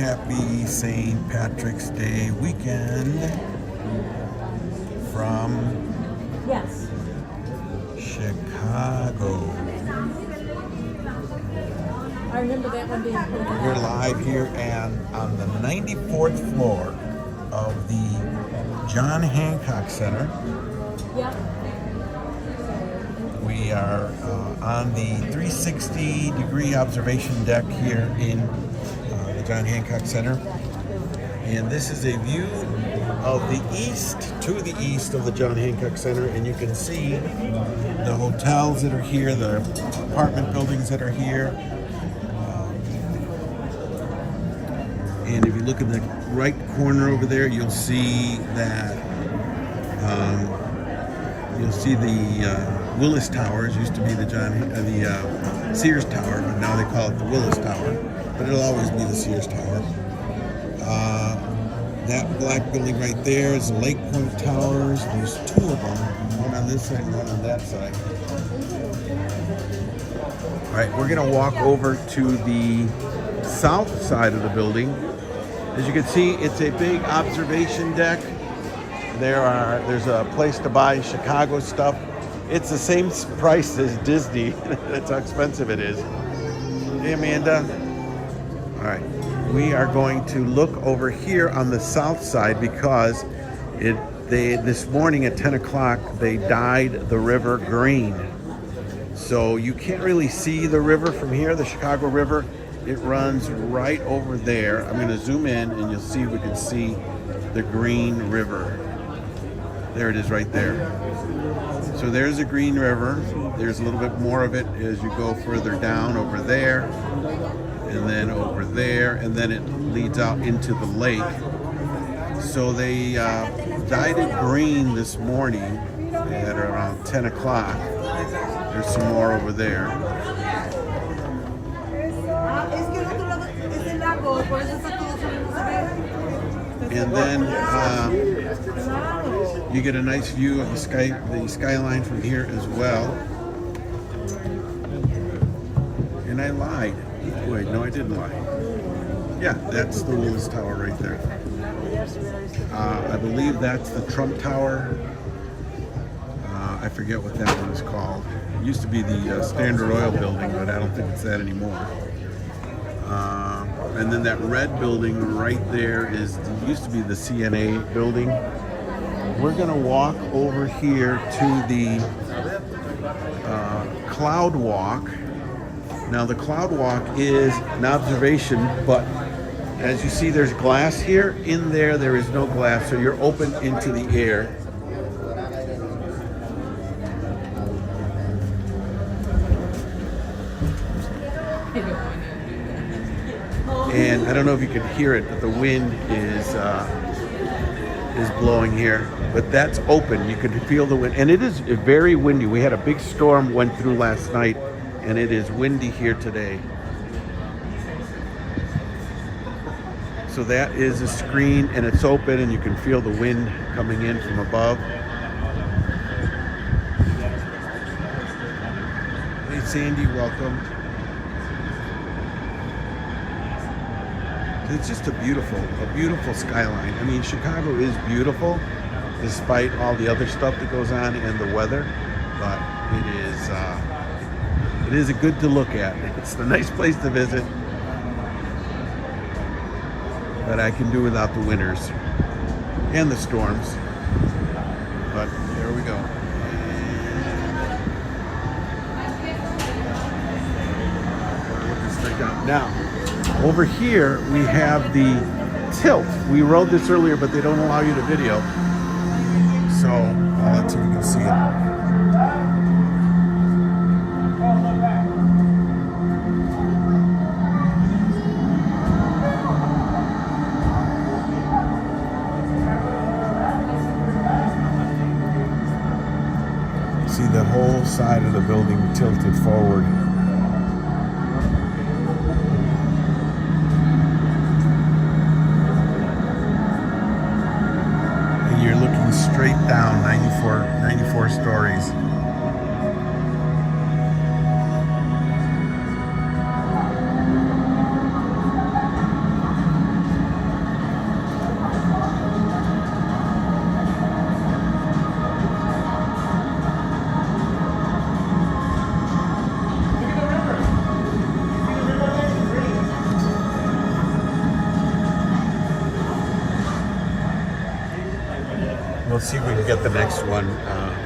Happy St. Patrick's Day weekend from Chicago. I remember that one being cool. We're live here and on the 94th floor of the John Hancock Center. Yep. We are on the 360-degree observation deck here in the John Hancock Center. And this is a view of the east, to the east of the John Hancock Center. And you can see the hotels that are here, the apartment buildings that are here. And if you look in the right corner over there, you'll see that you'll see the Willis Towers. Used to be the Sears Tower, but now they call it the Willis Tower. But it'll always be the Sears Tower. That black building right there is the Lake Point Towers. There's two of them, one on this side and one on that side. All right, we're gonna walk over to the south side of the building. As you can see, it's a big observation deck. There's a place to buy Chicago stuff. It's the same price as Disney. That's how expensive it is. Hey, Amanda. All right, we are going to look over here on the south side because this morning at 10 o'clock they dyed the river green. So you can't really see the river from here, the Chicago River. It runs right over there. I'm going to zoom in and you'll see, we can see the Green River. There it is right there. So there's a Green River. There's a little bit more of it as you go further down over there, and then over there, and then it leads out into the lake. So they dyed it green this morning at around 10 o'clock. There's some more over there. And then you get a nice view of the skyline from here as well. And I lied. Wait, no, I didn't lie. Yeah, that's the Willis Tower right there. I believe that's the Trump Tower. I forget what that one is called. It used to be the Standard Oil building, but I don't think it's that anymore. And then that red building right there used to be the CNA building. We're gonna walk over here to the Cloud Walk. Now the Cloud Walk is an observation, but as you see there's glass here. In there is no glass, so you're open into the air. And I don't know if you can hear it, but the wind is blowing here. But that's open. You can feel the wind, and it is very windy. We had a big storm went through last night, and it is windy here today. So that is a screen, and it's open, and you can feel the wind coming in from above. Hey, Sandy, welcome. It's just a beautiful skyline. I mean, Chicago is beautiful, despite all the other stuff that goes on and the weather. But it is a good to look at. It's a nice place to visit, but I can do without the winters and the storms. But there we go. We're looking straight down now. Over here, we have the tilt. We rode this earlier, but they don't allow you to video. So, let's see if we can see it. See the whole side of the building tilted forward. You're looking straight down 94 stories. we'll see if we can get the next one.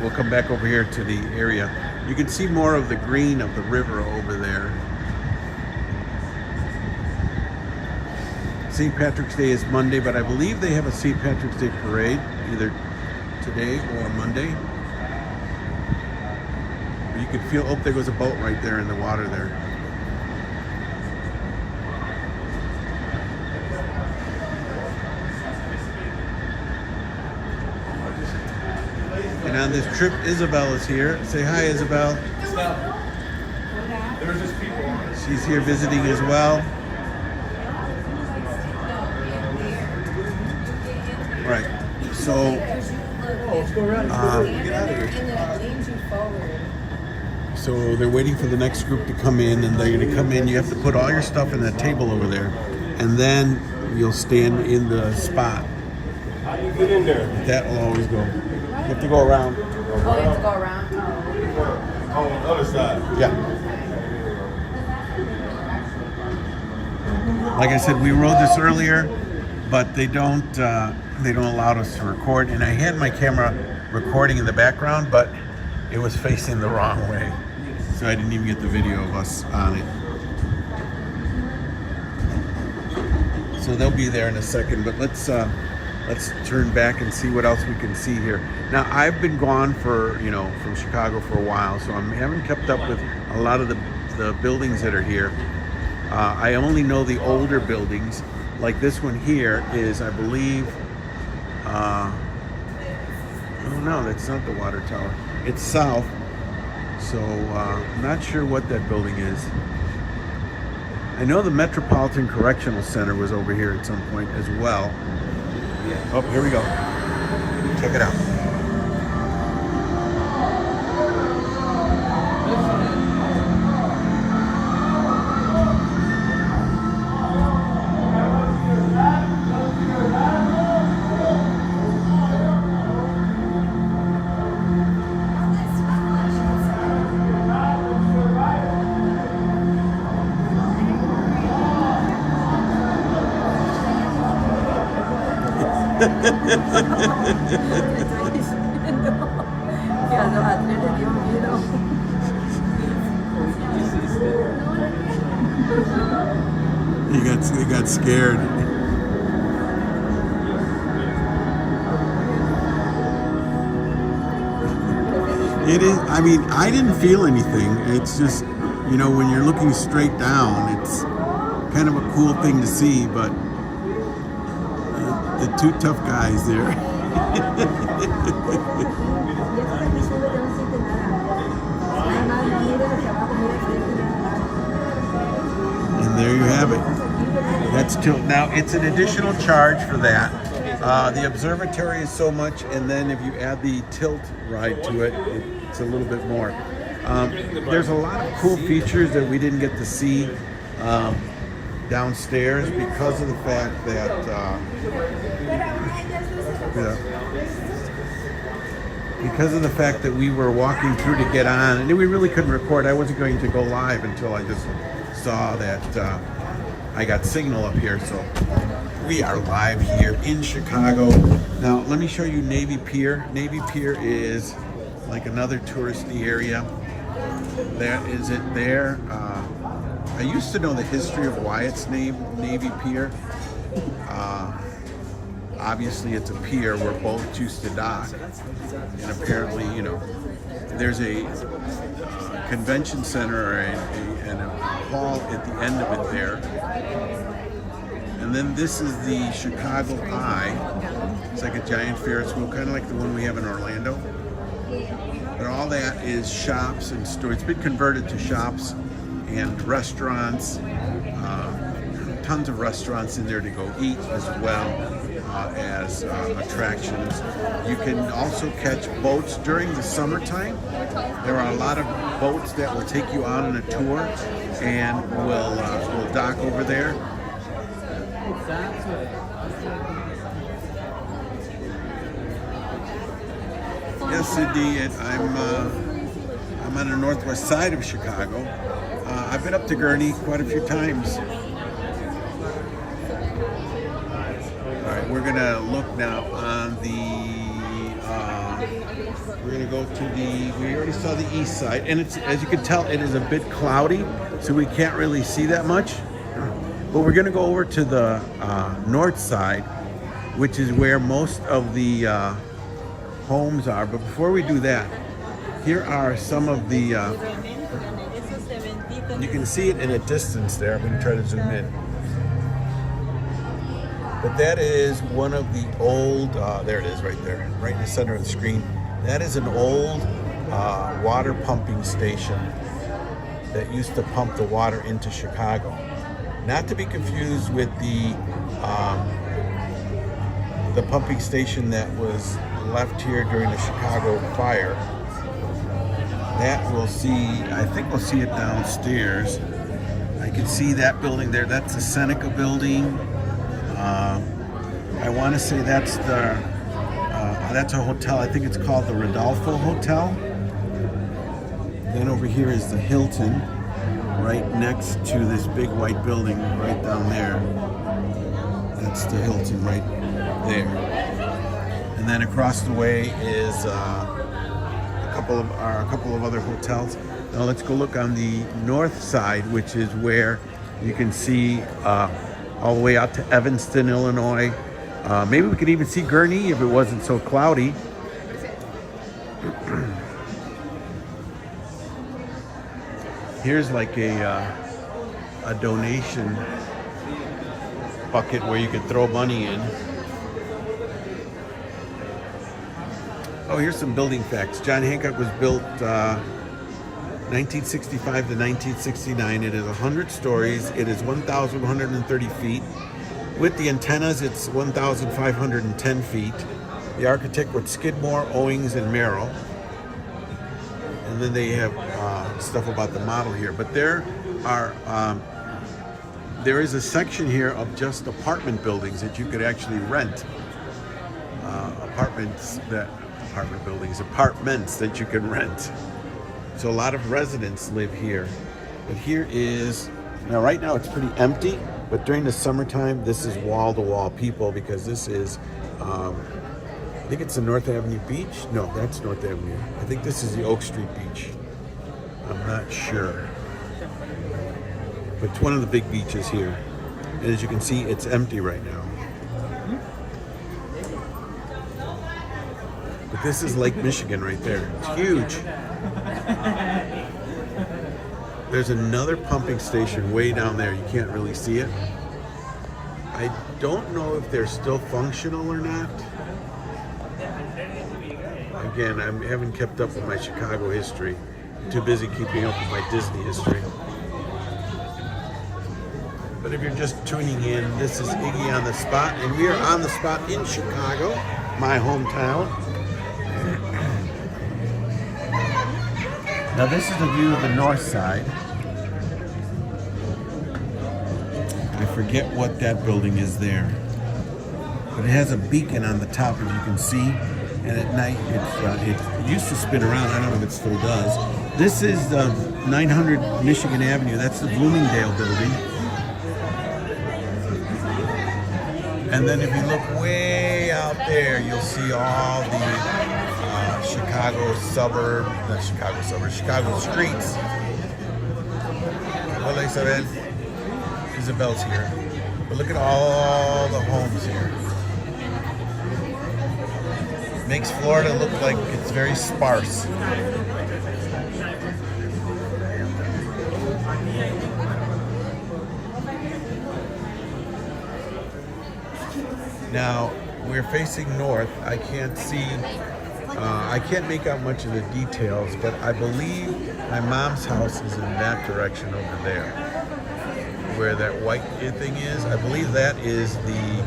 We'll come back over here to the area. You can see more of the green of the river over there. St. Patrick's Day is Monday, but I believe they have a St. Patrick's Day parade either today or Monday. You can feel, oh, there goes a boat right there in the water there. And on this trip, Isabel is here. Say hi, Isabel. She's here visiting as well. Right. So, so they're waiting for the next group to come in, and they're going to come in. You have to put all your stuff in that table over there, and then you'll stand in the spot. How do you get in there? That will always go. You have to go around. Oh, you have to go around? On the other side. Yeah. Like I said, we rode this earlier, but they don't allow us to record. And I had my camera recording in the background, but it was facing the wrong way, so I didn't even get the video of us on it. So they'll be there in a second, but let's turn back and see what else we can see here. Now, I've been gone for, from Chicago for a while, so I haven't kept up with a lot of the buildings that are here. I only know the older buildings. Like this one here is, I believe, oh no, that's not the water tower. It's south, so I'm not sure what that building is. I know the Metropolitan Correctional Center was over here at some point as well. Oh, here we go. Check it out. They got scared. It is, I mean, I didn't feel anything. It's just, when you're looking straight down, it's kind of a cool thing to see, but the two tough guys there. And there you have it. That's tilt. Now, it's an additional charge for that. The observatory is so much, and then if you add the tilt ride to it, it's a little bit more. There's a lot of cool features that we didn't get to see downstairs because of the fact that we were walking through to get on, and we really couldn't record. I wasn't going to go live until I just saw that I got signal up here. So we are live here in Chicago. Now let me show you Navy Pier. Navy Pier is like another touristy area. That is it there. I used to know the history of why it's named Navy Pier. Obviously, it's a pier where boats used to dock, and apparently, there's a convention center and a hall at the end of it there. And then this is the Chicago Eye. It's like a giant Ferris wheel, kind of like the one we have in Orlando. But all that is shops and stores. It's been converted to shops and restaurants. Tons of restaurants in there to go eat as well as attractions. You can also catch boats during the summertime. There are a lot of boats that will take you out on a tour and will dock over there. Yes, indeed. I'm on the northwest side of Chicago. I've been up to Gurney quite a few times. All right, we're gonna look now on the We're gonna go to we already saw the east side, and it's, as you can tell, it is a bit cloudy, so we can't really see that much. But we're gonna go over to the north side, which is where most of the homes are. But before we do that, here are some of the, you can see it in a distance there. I'm gonna try to zoom in. But that is one of the old, there it is right there, right in the center of the screen. That is an old water pumping station that used to pump the water into Chicago. Not to be confused with the pumping station that was left here during the Chicago fire. That we'll see, I think we'll see it downstairs. I can see that building there. That's the Seneca building. I want to say that's a hotel. I think it's called the Rodolfo Hotel. Then over here is the Hilton, right next to this big white building right down there. That's the Hilton right there. And then across the way is a couple of other hotels. Now let's go look on the north side, which is where you can see all the way out to Evanston, Illinois. Maybe we could even see Gurnee if it wasn't so cloudy. Here's like a donation bucket where you could throw money in. Oh, here's some building facts. John Hancock was built 1965 to 1969. It is 100 stories. It is 1,130 feet. With the antennas, it's 1,510 feet. The architect was Skidmore, Owings, and Merrill. And then they have stuff about the model here. But there is a section here of just apartment buildings that you could actually rent. Apartments that you can rent. So a lot of residents live here. But here is, now right now it's pretty empty, but during the summertime, this is wall-to-wall people, because this is, I think it's the North Avenue Beach. No, that's North Avenue. I think this is the Oak Street Beach. I'm not sure. But it's one of the big beaches here. And as you can see, it's empty right now. But this is Lake Michigan right there. It's huge. There's another pumping station way down there. You can't really see it. I don't know if they're still functional or not. Again, I haven't kept up with my Chicago history. I'm too busy keeping up with my Disney history. But if you're just tuning in, this is Iggy on the spot, and we are on the spot in Chicago, my hometown. Now this is a view of the north side. I forget what that building is there, but it has a beacon on the top, as you can see. And at night, it used to spin around. I don't know if it still does. This is the 900 Michigan Avenue. That's the Bloomingdale building. And then if you look way out there, you'll see all the Chicago streets. Hola Isabel. Isabel's here. But look at all the homes here. Makes Florida look like it's very sparse. Now, we're facing north. I can't see, I can't make out much of the details, but I believe my mom's house is in that direction over there, where that white thing is. I believe that is the,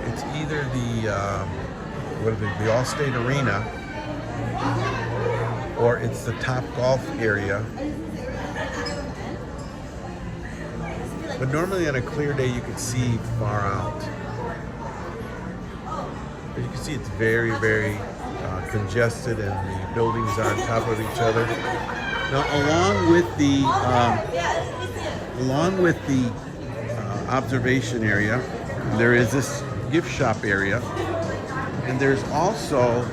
it's either the Allstate Arena, or it's the Top Golf area. But normally on a clear day, you can see far out. But you can see it's very, very congested, and the buildings are on top of each other. Now, along with the observation area, there is this gift shop area. And there's also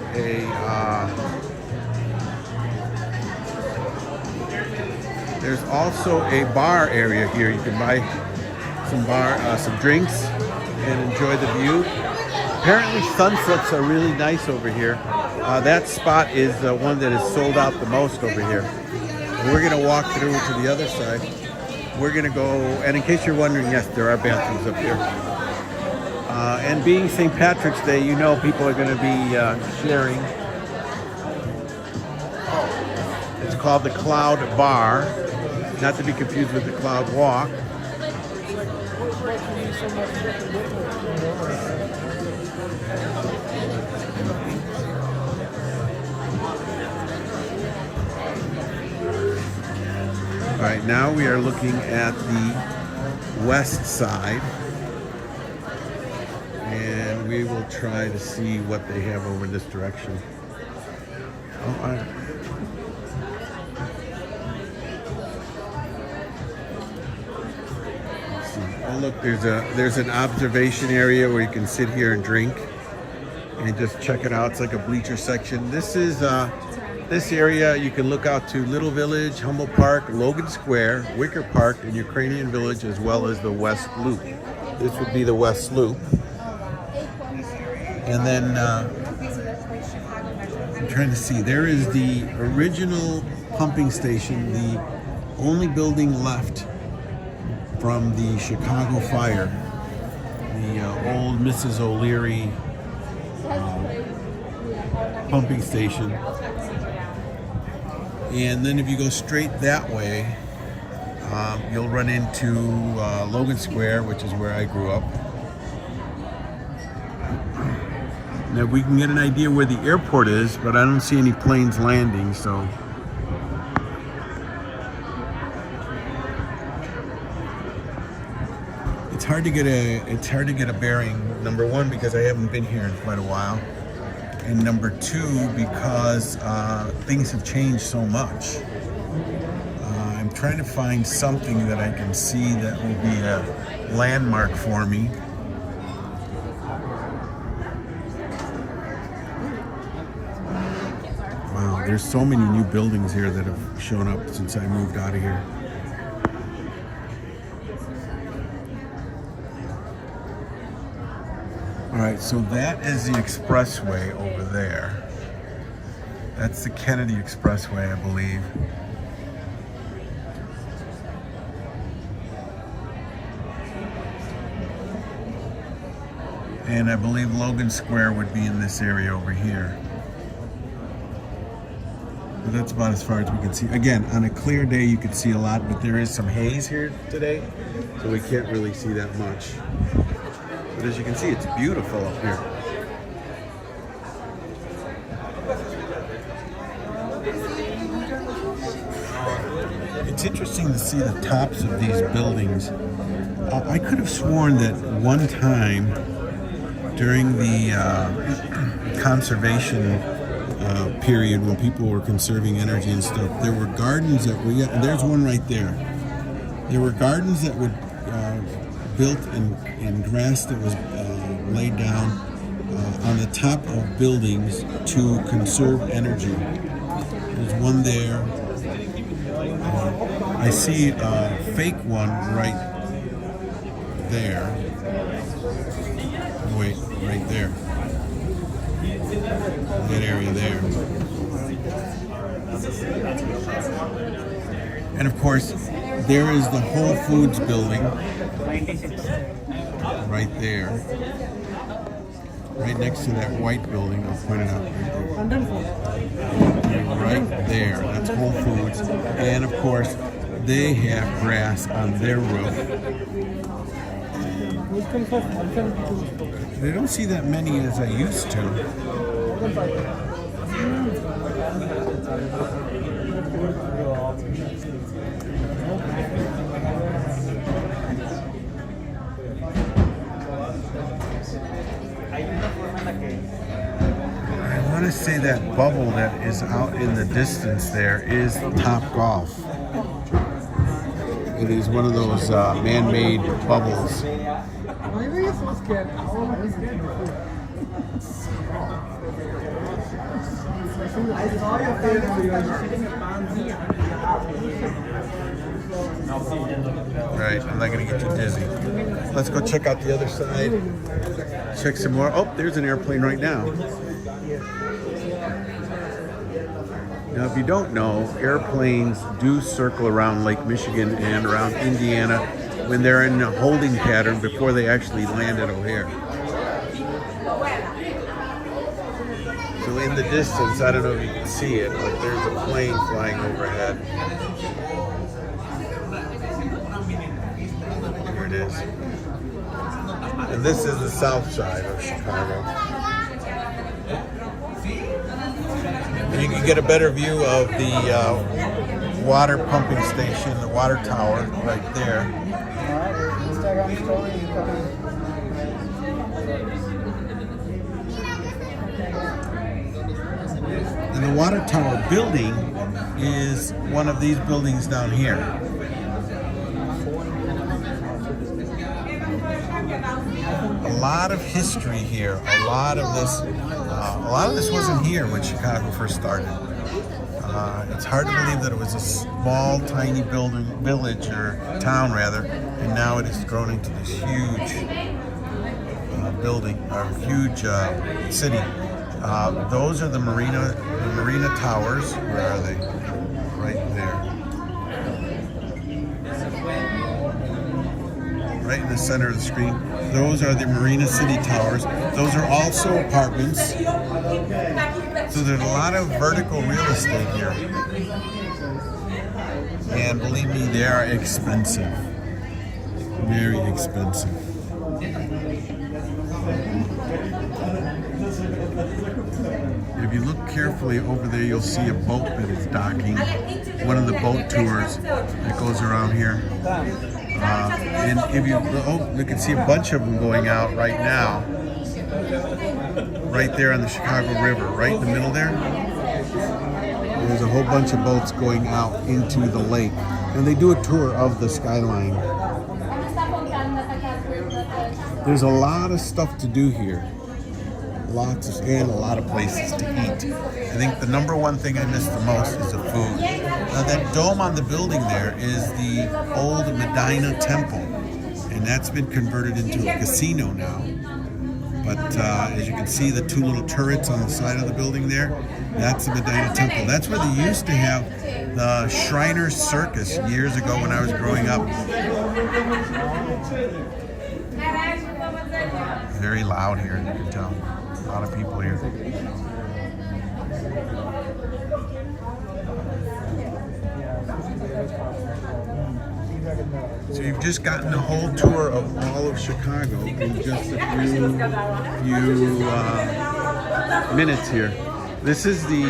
a bar area here. You can buy some drinks and enjoy the view. Apparently sunsets are really nice over here. That spot is the one that is sold out the most over here. And we're gonna walk through to the other side. We're gonna go, and in case you're wondering, yes, there are bathrooms up here. And being St. Patrick's Day, you know people are gonna be sharing. It's called the Cloud Bar, not to be confused with the Cloud Walk. All right, now we are looking at the west side, and we will try to see what they have over this direction. Let's see. Oh, look, there's an observation area where you can sit here and drink and just check it out. It's like a bleacher section. This area, you can look out to Little Village, Humboldt Park, Logan Square, Wicker Park, and Ukrainian Village, as well as the West Loop. This would be the West Loop. And then, I'm trying to see, there is the original pumping station, the only building left from the Chicago fire, the old Mrs. O'Leary pumping station. And then if you go straight that way, you'll run into Logan Square, which is where I grew up. Now we can get an idea where the airport is, but I don't see any planes landing, so. It's hard to get a bearing, number one, because I haven't been here in quite a while. And number two, because things have changed so much. I'm trying to find something that I can see that will be a landmark for me. Wow, there's so many new buildings here that have shown up since I moved out of here. All right, so that is the expressway over there. That's the Kennedy Expressway, I believe. And I believe Logan Square would be in this area over here. But that's about as far as we can see. Again, on a clear day you can see a lot, but there is some haze here today, so we can't really see that much. But as you can see, it's beautiful up here. It's interesting to see the tops of these buildings. I could have sworn that one time during the conservation period, when people were conserving energy and stuff, there were gardens that were, there's one right there. There were gardens that were built in grass that was laid down on the top of buildings to conserve energy. There's one there. I see a fake one right there. Wait, right there. That area there. And of course, there is the Whole Foods building right there. Right next to that white building, I'll point it out right there. That's Whole Foods. And of course, they have grass on their roof. They don't see that many as I used to. I want to say that bubble that is out in the distance there is Top Golf. It is one of those man-made bubbles. Alright, I'm not gonna get too dizzy. Let's go check out the other side. Check some more. Oh, there's an airplane right now. Now, if you don't know, airplanes do circle around Lake Michigan and around Indiana when they're in a holding pattern before they actually land at O'Hare. So in the distance, I don't know if you can see it, but there's a plane flying overhead. There it is. And this is the south side of Chicago. And you can get a better view of the water pumping station, the water tower right there. And the water tower building is one of these buildings down here. A lot of history here. A lot of this wasn't here when Chicago first started. It's hard to believe that it was a small, tiny village or town rather, and now it has grown into this huge building, or huge city. Those are the marina towers. Where are they? Right there. Right in the center of the screen. Those are the Marina City Towers. Those are also apartments. So there's a lot of vertical real estate here. And believe me, they are expensive. Very expensive. If you look carefully over there, you'll see a boat that is docking. One of the boat tours that goes around here. And if you can see a bunch of them going out right now. Right there on the Chicago River, right in the middle there. There's a whole bunch of boats going out into the lake. And they do a tour of the skyline. There's a lot of stuff to do here. And a lot of places to eat. I think the number one thing I miss the most is the food. Now that dome on the building there is the old Medina Temple, and that's been converted into a casino now. But as you can see, the two little turrets on the side of the building there, that's the Medina Temple. That's where they used to have the Shriners Circus years ago when I was growing up. Very loud here, you can tell. A lot of people here. So you've just gotten a whole tour of all of Chicago in just a few minutes here. This is the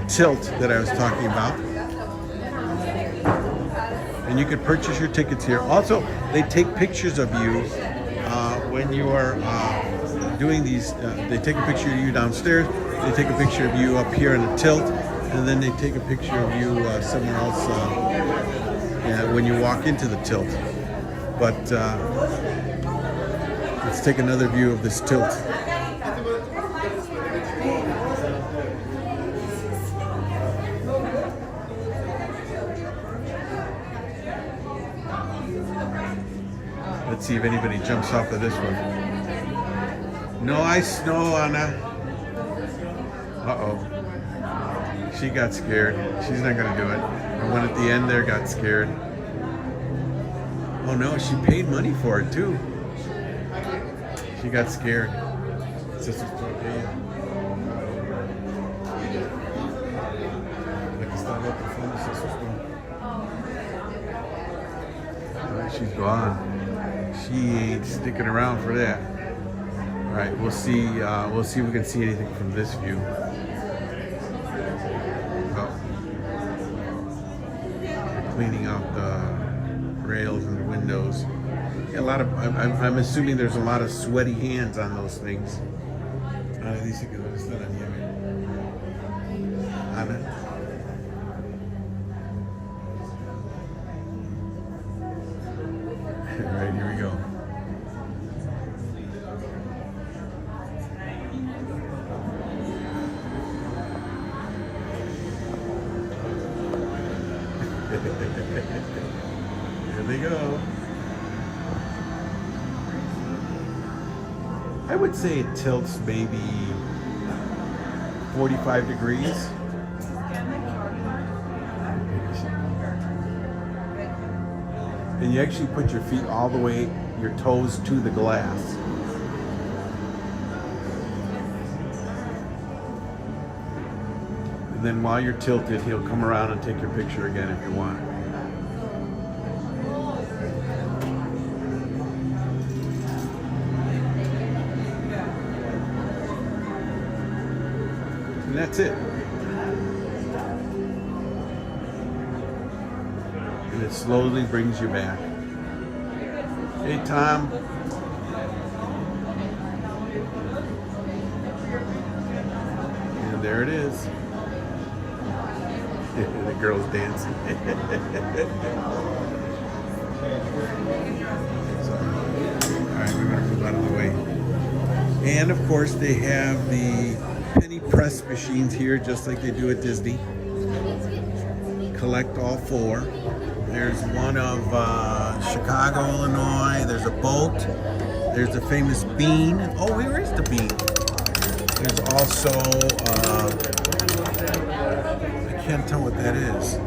tilt that I was talking about. And you can purchase your tickets here. Also, they take pictures of you when you are doing these. They take a picture of you downstairs. They take a picture of you up here in the tilt, and then they take a picture of you somewhere else when you walk into the tilt. But let's take another view of this tilt. Let's see if anybody jumps off of this one. No ice snow, Anna. Uh-oh. She got scared. She's not going to do it. The one at the end there got scared. Oh no, she paid money for it too. She got scared. Sister's okay. She's gone. She ain't sticking around for that. All right, we'll see if we can see anything from this view. Oh. Cleaning out the rails and the windows. Yeah, I'm assuming there's a lot of sweaty hands on those things. Here they go. I would say it tilts maybe 45 degrees. And you actually put your feet all the way, your toes to the glass. And then while you're tilted, he'll come around and take your picture again if you want. And that's it. And it slowly brings you back. Hey, Tom. And there it is. The girl's dancing. Alright, we're going to move out of the way. And of course, they have the penny press machines here, just like they do at Disney. Collect all four. There's one of Chicago, Illinois. There's a boat. There's the famous bean. Oh, where is the bean? There's also, I can't tell what that is.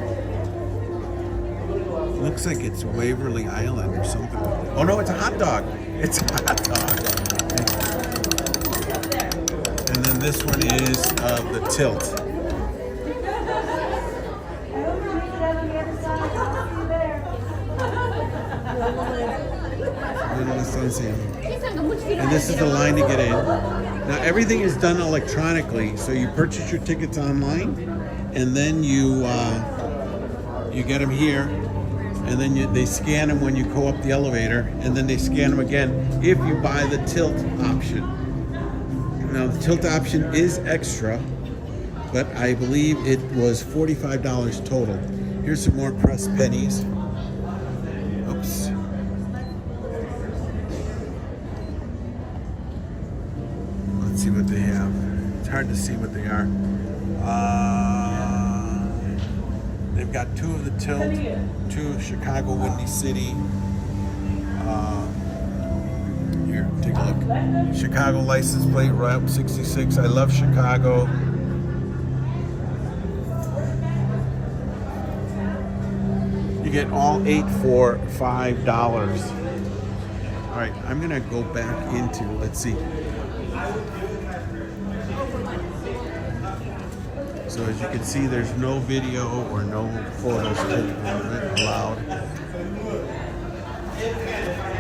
Looks like it's Waverly Island or something. Oh no, it's a hot dog. It's a hot dog. And then this one is the tilt. And this is the line to get in. Now everything is done electronically, so you purchase your tickets online, and then you get them here, and then they scan them when you go up the elevator, and then they scan them again if you buy the tilt option. Now the tilt option is extra, but I believe it was $45 total. Here's some more pressed pennies. Oops. Let's see what they have. It's hard to see what they are. They've got two of the tilt, two of Chicago Windy City. Here, take a look. Chicago license plate, Route 66. I love Chicago. You get all 8 for $5. All right, I'm gonna go back into, let's see. So as you can see, there's no video or no photos allowed.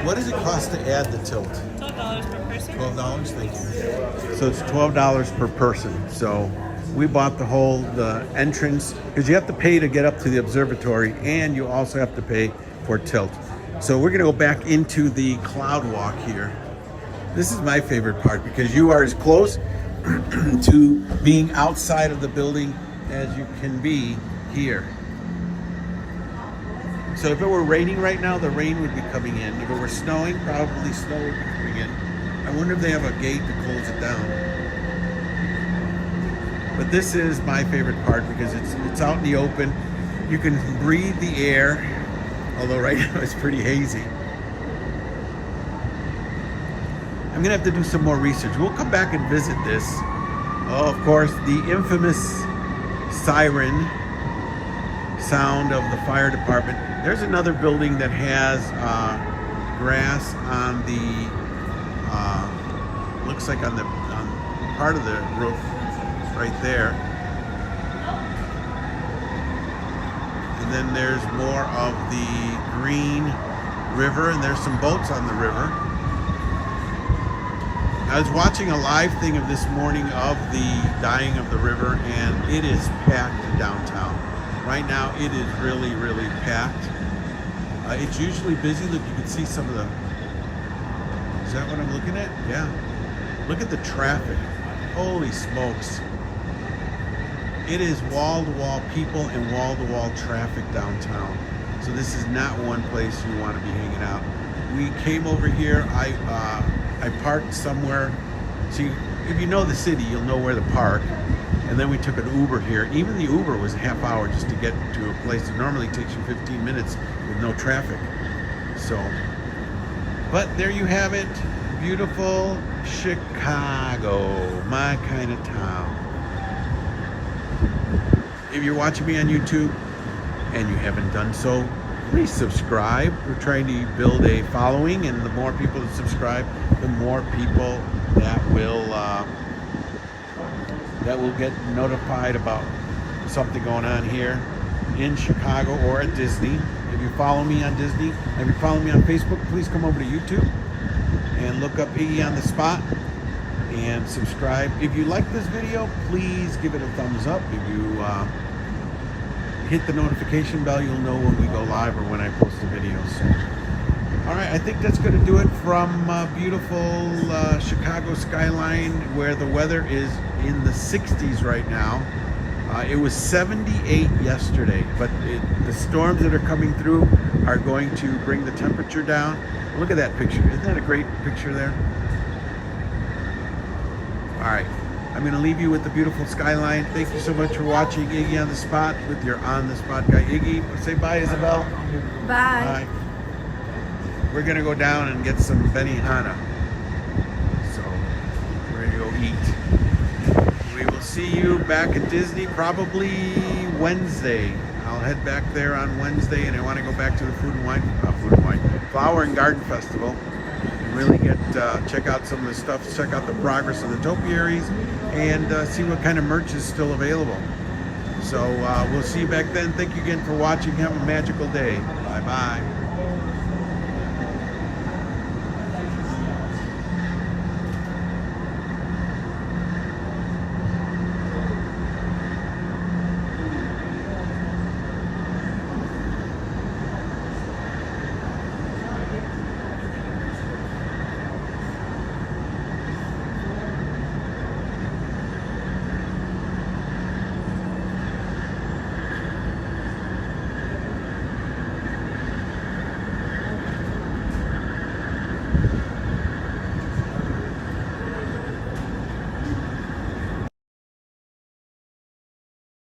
What does it cost to add the tilt? $12 per person. $12, thank you. So it's $12 per person. So we bought the entrance, because you have to pay to get up to the observatory, and you also have to pay for tilt. So we're gonna go back into the cloud walk here. This is my favorite part, because you are as close to being outside of the building as you can be here. So if it were raining right now, the rain would be coming in. If it were snowing, probably snow would be coming in. I wonder if they have a gate to close it down. But this is my favorite part, because it's out in the open. You can breathe the air, although right now it's pretty hazy. I'm gonna have to do some more research. We'll come back and visit this. Oh, of course, the infamous siren sound of the fire department. There's another building that has grass on the, looks like on part of the roof right there. And then there's more of the green river, and there's some boats on the river. I was watching a live thing of this morning of the dying of the river, and it is packed in downtown. Right now, it is really, really packed. It's usually busy. Look, you can see some of the... Is that what I'm looking at? Yeah. Look at the traffic. Holy smokes. It is wall-to-wall people and wall-to-wall traffic downtown. So this is not one place you want to be hanging out. We came over here. I parked somewhere. See, if you know the city, you'll know where to park. And then we took an Uber here. Even the Uber was a half hour just to get to a place that normally takes you 15 minutes with no traffic. So, but there you have it. Beautiful Chicago, my kind of town. If you're watching me on YouTube and you haven't done so, please subscribe. We're trying to build a following, and the more people that subscribe, the more people that will get notified about something going on here in Chicago or at Disney. If you follow me on Disney, if you follow me on Facebook, please come over to YouTube and look up Iggy on the Spot and subscribe. If you like this video, please give it a thumbs up. If you hit the notification bell, you'll know when we go live or when I post a video. So, all right, I think that's going to do it from beautiful Chicago skyline, where the weather is in the 60s right now. It was 78 yesterday, but the storms that are coming through are going to bring the temperature down. Look at that picture. Isn't that a great picture there? All right. I'm going to leave you with the beautiful skyline. Thank you so much for watching Iggy on the Spot with your On the Spot guy, Iggy. Say bye, Isabel. Bye. Bye. We're going to go down and get some Benihana. So we're going to go eat. We will see you back at Disney probably Wednesday. I'll head back there on Wednesday, and I want to go back to the Flower and Garden Festival. Really check out some of the stuff, check out the progress of the topiaries, and see what kind of merch is still available. So we'll see you back then. Thank you again for watching. Have a magical day. Bye-bye.